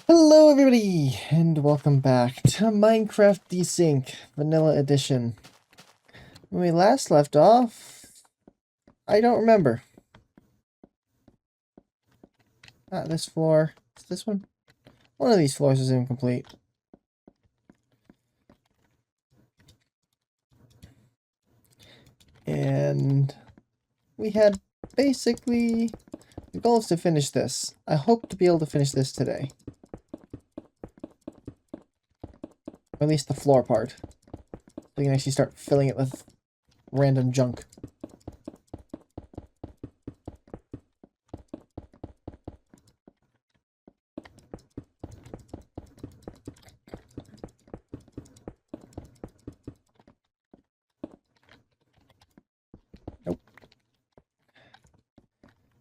Hello everybody, and welcome back to Minecraft Desynced Vanilla Edition. When we last left off, I don't remember. This floor. Is this one? One of these floors is incomplete. And we had basically the goal is to finish this. I hope to be able to finish this today. Or at least the floor part. So we can actually start filling it with random junk. Nope.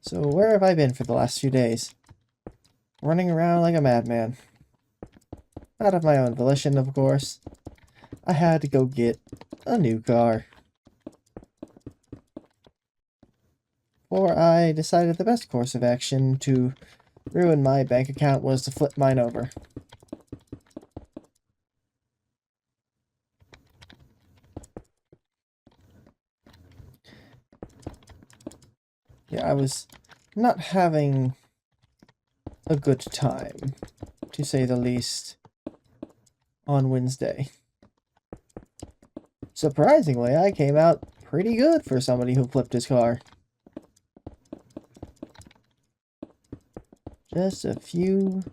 So where have I been for the last few days? Running around like a madman. Out of my own volition, of course. I had to go get a new car. Or I decided the best course of action to ruin my bank account was to flip mine over. Yeah, I was not having a good time, to say the least, on Wednesday. Surprisingly, I came out pretty good for somebody who flipped his car. Just a few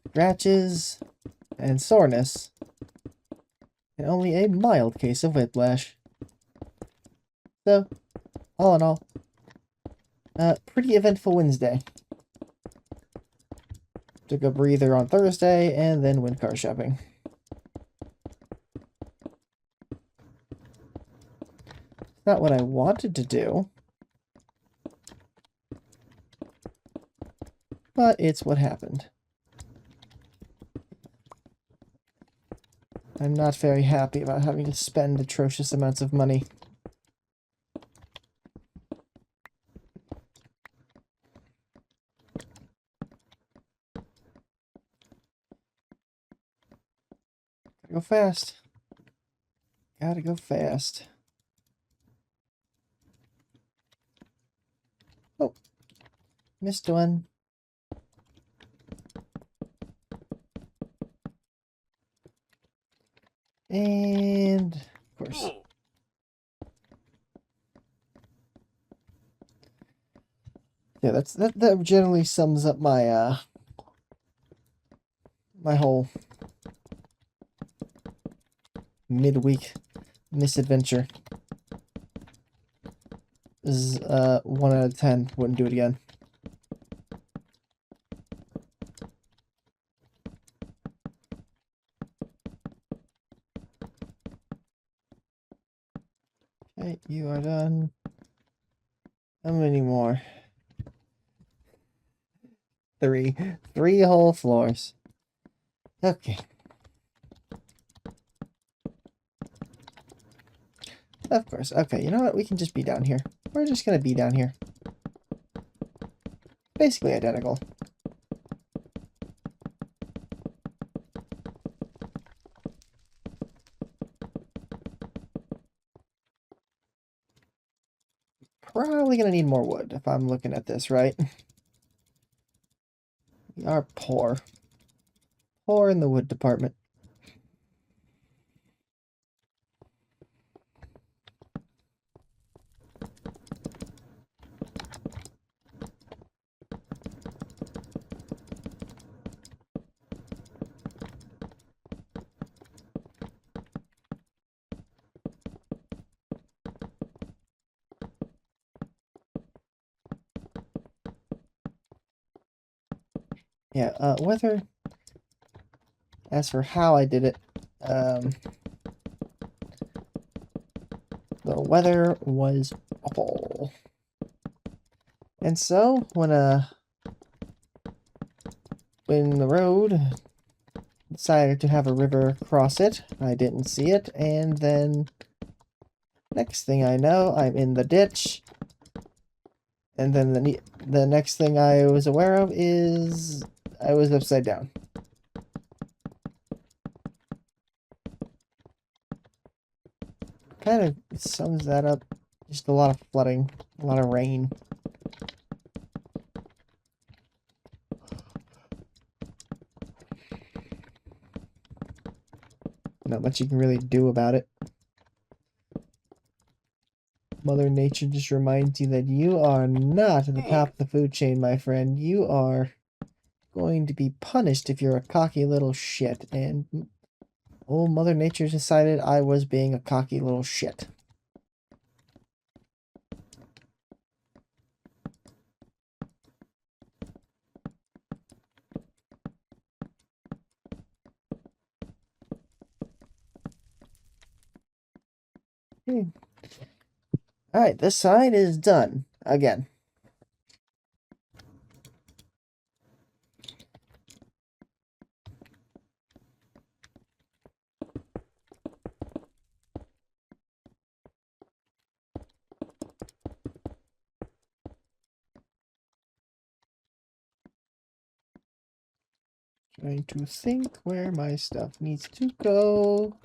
scratches and soreness, and only a mild case of whiplash. So, all in all, pretty eventful Wednesday. Took a breather on Thursday, and then went car shopping. Not what I wanted to do, but it's what happened. I'm not very happy about having to spend atrocious amounts of money. Gotta go fast. Gotta go fast. Oh, missed one. And, of course. Yeah, that generally sums up my, my whole midweek misadventure. This is, 1 out of 10. Wouldn't do it again. Okay, you are done. How many more? 3. 3 whole floors. Okay. Of course. Okay, you know what? We can just be down here. We're just gonna be down here. Basically identical. Probably gonna need more wood if I'm looking at this right. We are poor. Poor in the wood department. Yeah, whether... As for how I did it, the weather was awful. And so, when the road decided to have a river cross it, I didn't see it, and then next thing I know, I'm in the ditch, and then the next thing I was aware of is I was upside down. Kind of sums that up. Just a lot of flooding, a lot of rain. Not much you can really do about it. Mother Nature just reminds you that you are not at the top of the food chain, my friend. You are going to be punished if you're a cocky little shit. And old Mother Nature decided I was being a cocky little shit. Alright, this side is done. Again. Trying to think where my stuff needs to go.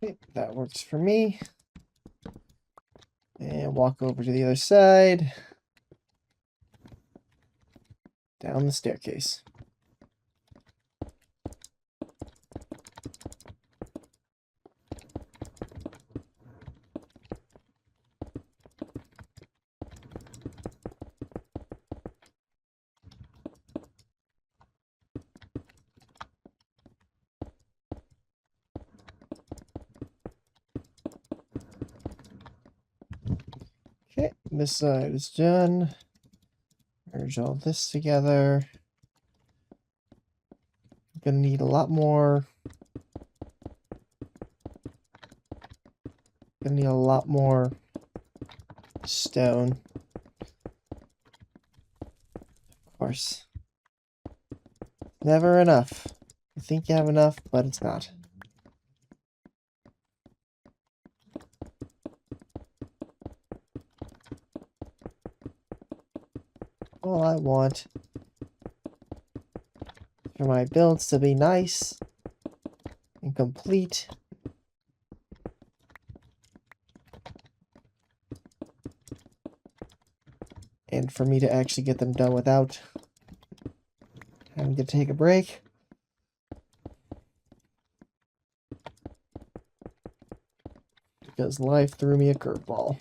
Okay, that works for me. And walk over to the other side. Down the staircase. Okay, this side is done. Merge all this together. I'm gonna need a lot more. Gonna need a lot more stone. Of course. Never enough. You think you have enough, but it's not. All I want for my builds to be nice and complete. And for me to actually get them done without having to take a break. Because life threw me a curveball.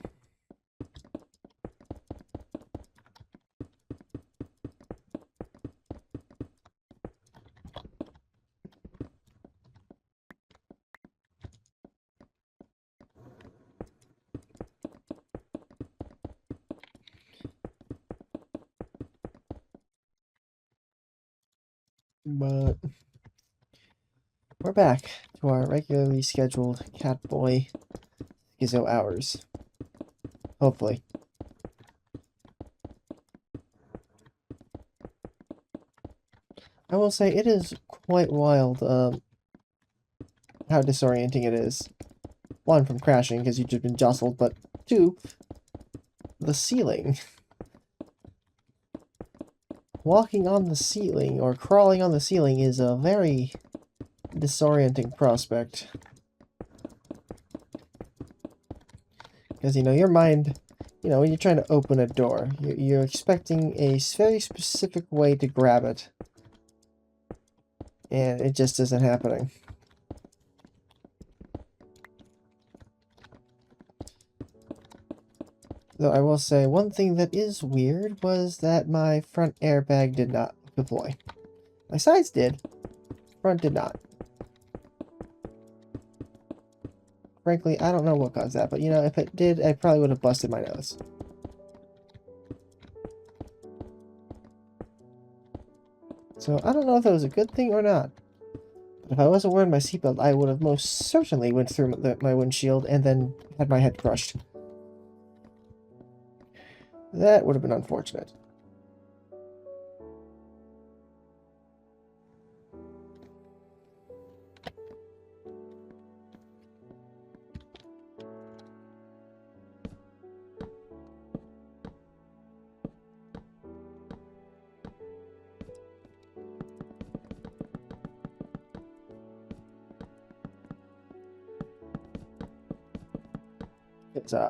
But we're back to our regularly scheduled Catboy Gizzo hours. Hopefully. I will say it is quite wild how disorienting it is. One, from crashing because you've just been jostled, but two, the ceiling. Walking on the ceiling or crawling on the ceiling is a very disorienting prospect. Because, you know, your mind, you know, when you're trying to open a door, you're expecting a very specific way to grab it. And it just isn't happening. Though I will say, one thing that is weird was that my front airbag did not deploy. My sides did, front did not. Frankly, I don't know what caused that, but you know, if it did, I probably would have busted my nose. So I don't know if that was a good thing or not. But if I wasn't wearing my seatbelt, I would have most certainly went through my windshield and then had my head crushed. That would have been unfortunate.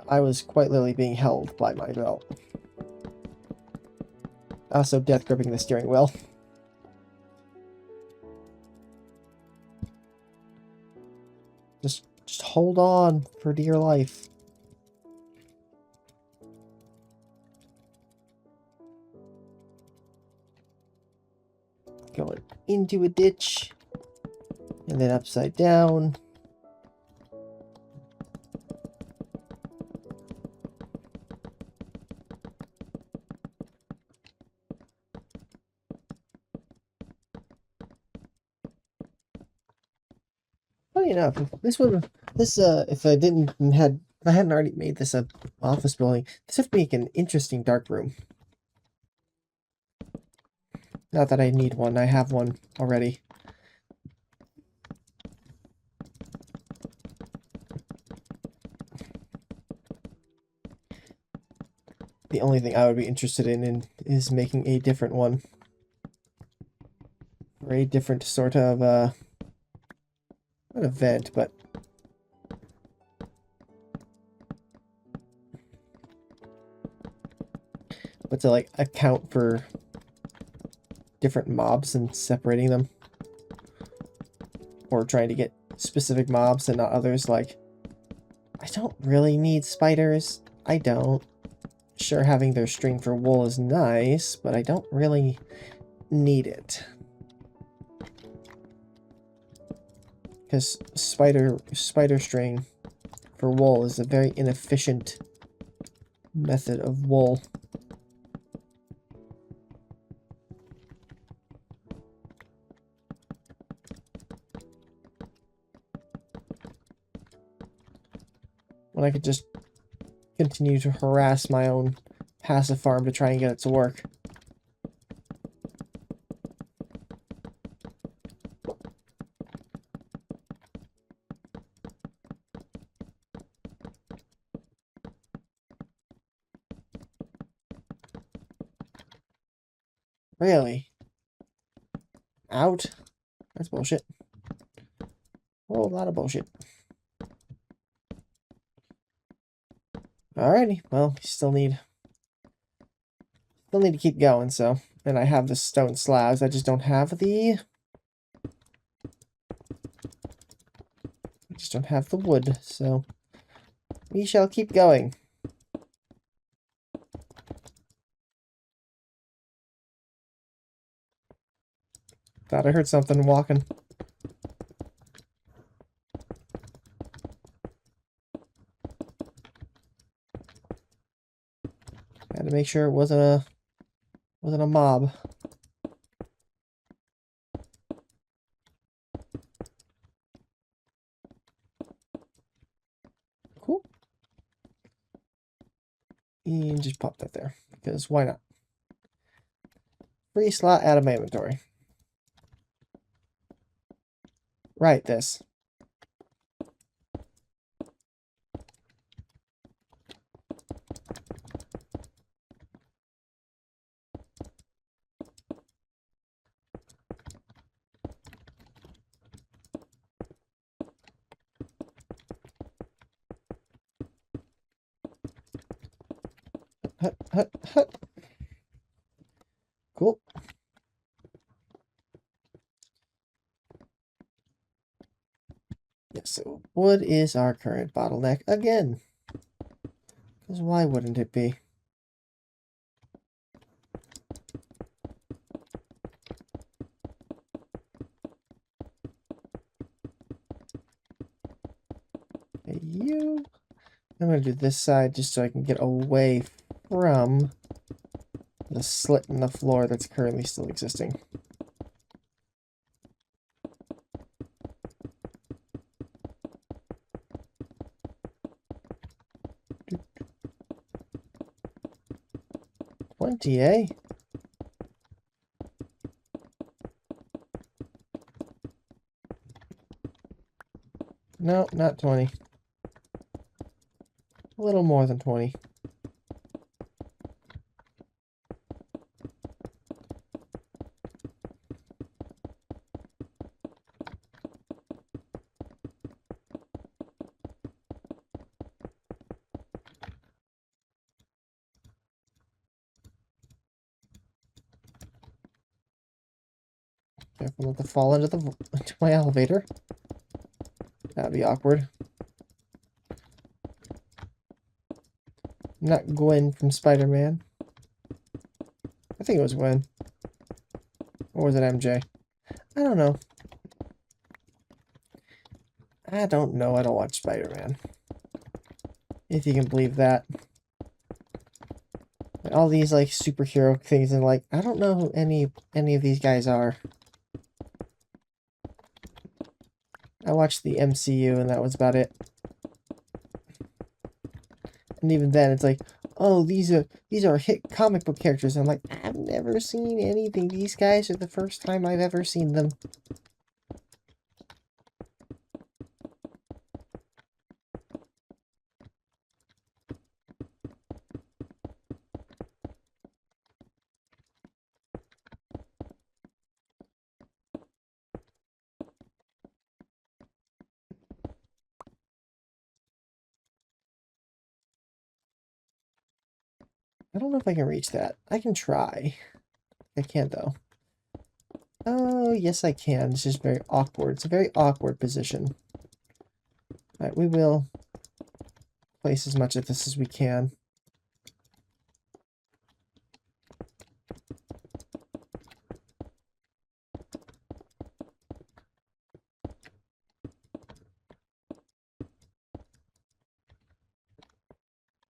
I was quite literally being held by my belt. Also, death gripping the steering wheel. Just hold on for dear life. Going into a ditch. And then upside down. Funny enough, if I hadn't already made this a office building, this would make an interesting dark room. Not that I need one, I have one already. The only thing I would be interested in is making a different one. Or a different sort of, not event, but to like account for different mobs and separating them. Or trying to get specific mobs and not others. Like, I don't really need spiders. I don't. Sure, having their string for wool is nice, but I don't really need it. Because spider string for wool is a very inefficient method of wool. When I could just continue to harass my own passive farm to try and get it to work. Really? Out? That's bullshit. A whole lot of bullshit. Alrighty, well, still need to keep going, so. And I have the stone slabs, I just don't have the wood, so we shall keep going. Thought I heard something walking. Had to make sure it wasn't a mob. Cool. And just pop that there, because why not? Free slot out of my inventory. Right, this. Hut, hut, hut. Cool. Yeah, so wood is our current bottleneck again. Because why wouldn't it be? Okay, you. I'm going to do this side just so I can get away from the slit in the floor that's currently still existing. 20, eh? No, not 20. A little more than 20. Careful not to fall into my elevator. That'd be awkward. Not Gwen from Spider-Man. I think it was Gwen. Or was it MJ? I don't know. I don't know. I don't watch Spider-Man. If you can believe that. All these like superhero things, and like I don't know who any of these guys are. I watched the MCU and that was about it. And even then it's like, oh, these are hit comic book characters. I'm like, I've never seen anything. These guys are the first time I've ever seen them. I don't know if I can reach that. I can try. I can't though. Oh, yes I can. It's just very awkward. It's a very awkward position. Alright, we will place as much of this as we can.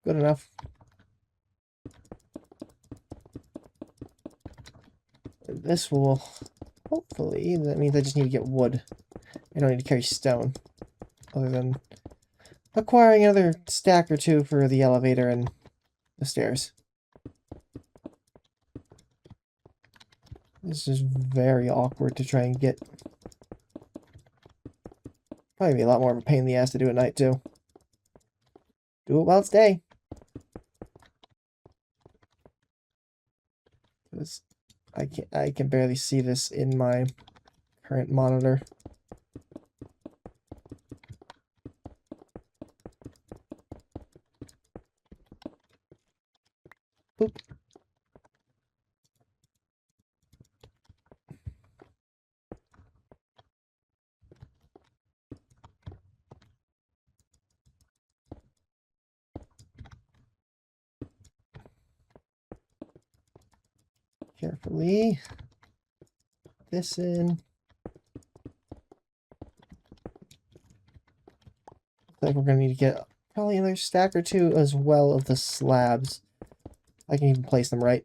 Good enough. This will, hopefully, that means I just need to get wood. I don't need to carry stone. Other than acquiring another stack or two for the elevator and the stairs. This is very awkward to try and get. Probably be a lot more of a pain in the ass to do at night, too. Do it while it's day. Because I can barely see this in my current monitor. Boop. Carefully. This in. Looks like we're going to need to get probably another stack or two as well of the slabs. I can even place them right.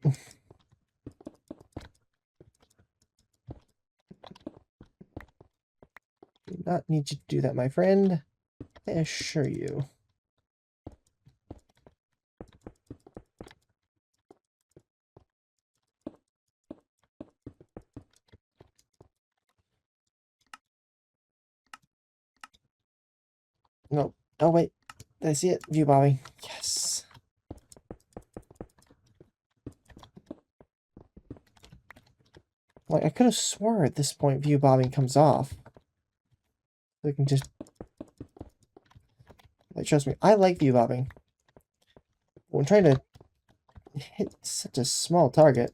Do not need you to do that, my friend. I assure you. No. Oh, wait. Did I see it? View bobbing. Yes. Like, I could have swore at this point view bobbing comes off. So I can just... Like, trust me, I like view bobbing. When trying to hit such a small target,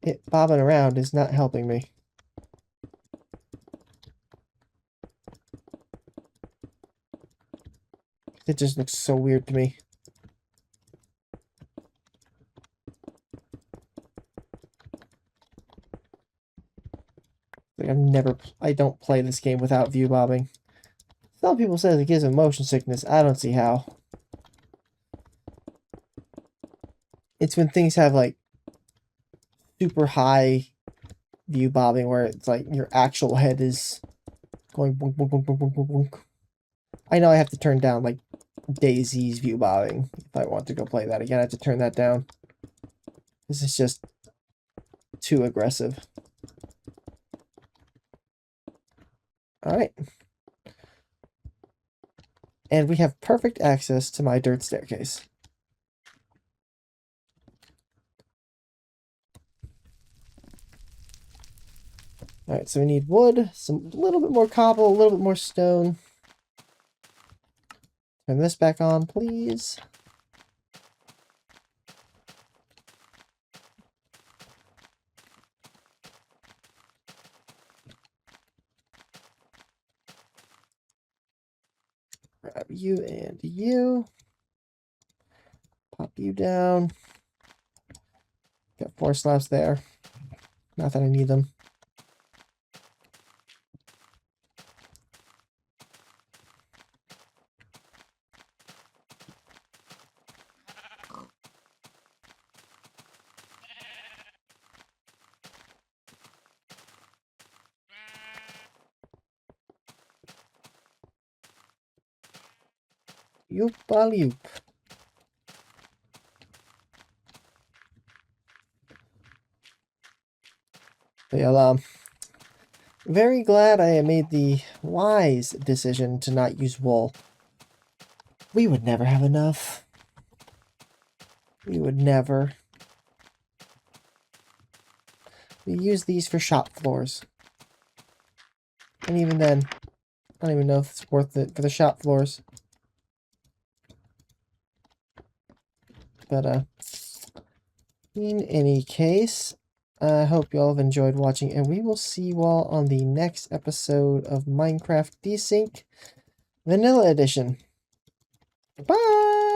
it bobbing around is not helping me. It just looks so weird to me. Like I don't play this game without view bobbing. Some people say it gives them motion sickness. I don't see how. It's when things have like super high view bobbing where it's like your actual head is going boom, boom, boom, boom, boom, boom, boom. I know I have to turn down like Daisy's view bobbing. If I want to go play that again, I have to turn that down. This is just too aggressive. Alright. And we have perfect access to my dirt staircase. Alright, so we need wood, a little bit more cobble, a little bit more stone. Turn this back on, please. Grab you and you. Pop you down. Got 4 slabs there. Not that I need them. Yoop-a-loop. Well, very glad I made the wise decision to not use wool. We would never have enough. We would never. We use these for shop floors. And even then, I don't even know if it's worth it for the shop floors. But, in any case, I hope you all have enjoyed watching, and we will see you all on the next episode of Minecraft Desynced Vanilla Edition. Bye!